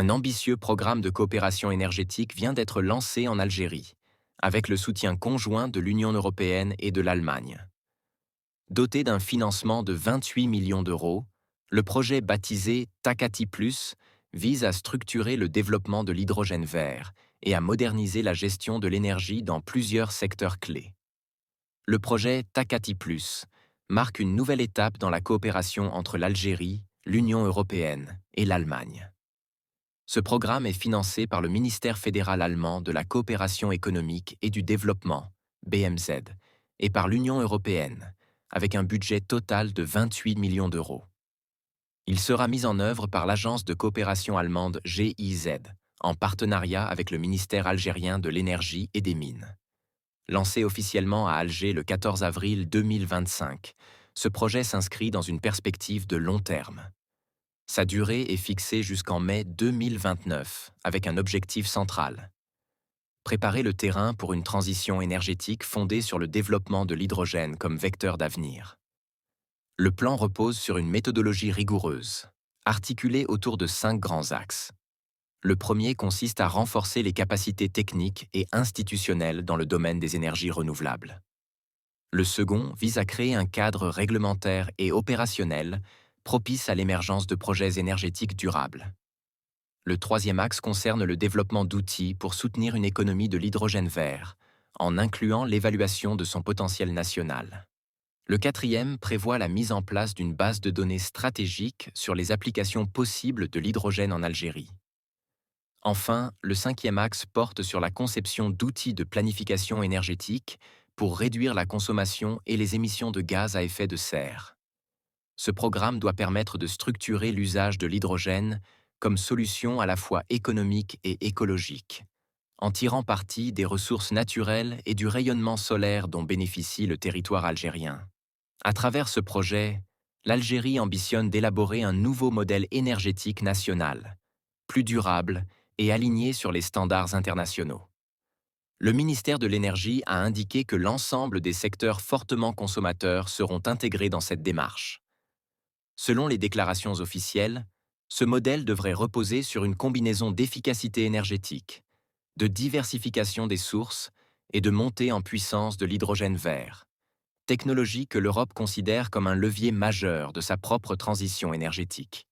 Un ambitieux programme de coopération énergétique vient d'être lancé en Algérie, avec le soutien conjoint de l'Union européenne et de l'Allemagne. Doté d'un financement de 28 millions d'euros, le projet baptisé Takati Plus vise à structurer le développement de l'hydrogène vert et à moderniser la gestion de l'énergie dans plusieurs secteurs clés. Le projet Takati Plus marque une nouvelle étape dans la coopération entre l'Algérie, l'Union européenne et l'Allemagne. Ce programme est financé par le ministère fédéral allemand de la coopération économique et du développement, BMZ, et par l'Union européenne, avec un budget total de 28 millions d'euros. Il sera mis en œuvre par l'agence de coopération allemande GIZ, en partenariat avec le ministère algérien de l'énergie et des mines. Lancé officiellement à Alger le 14 avril 2025, ce projet s'inscrit dans une perspective de long terme. Sa durée est fixée jusqu'en mai 2029, avec un objectif central: préparer le terrain pour une transition énergétique fondée sur le développement de l'hydrogène comme vecteur d'avenir. Le plan repose sur une méthodologie rigoureuse, articulée autour de 5 grands axes. Le premier consiste à renforcer les capacités techniques et institutionnelles dans le domaine des énergies renouvelables. Le second vise à créer un cadre réglementaire et opérationnel propice à l'émergence de projets énergétiques durables. Le troisième axe concerne le développement d'outils pour soutenir une économie de l'hydrogène vert, en incluant l'évaluation de son potentiel national. Le quatrième prévoit la mise en place d'une base de données stratégique sur les applications possibles de l'hydrogène en Algérie. Enfin, le cinquième axe porte sur la conception d'outils de planification énergétique pour réduire la consommation et les émissions de gaz à effet de serre. Ce programme doit permettre de structurer l'usage de l'hydrogène comme solution à la fois économique et écologique, en tirant parti des ressources naturelles et du rayonnement solaire dont bénéficie le territoire algérien. À travers ce projet, l'Algérie ambitionne d'élaborer un nouveau modèle énergétique national, plus durable et aligné sur les standards internationaux. Le ministère de l'Énergie a indiqué que l'ensemble des secteurs fortement consommateurs seront intégrés dans cette démarche. Selon les déclarations officielles, ce modèle devrait reposer sur une combinaison d'efficacité énergétique, de diversification des sources et de montée en puissance de l'hydrogène vert, technologie que l'Europe considère comme un levier majeur de sa propre transition énergétique.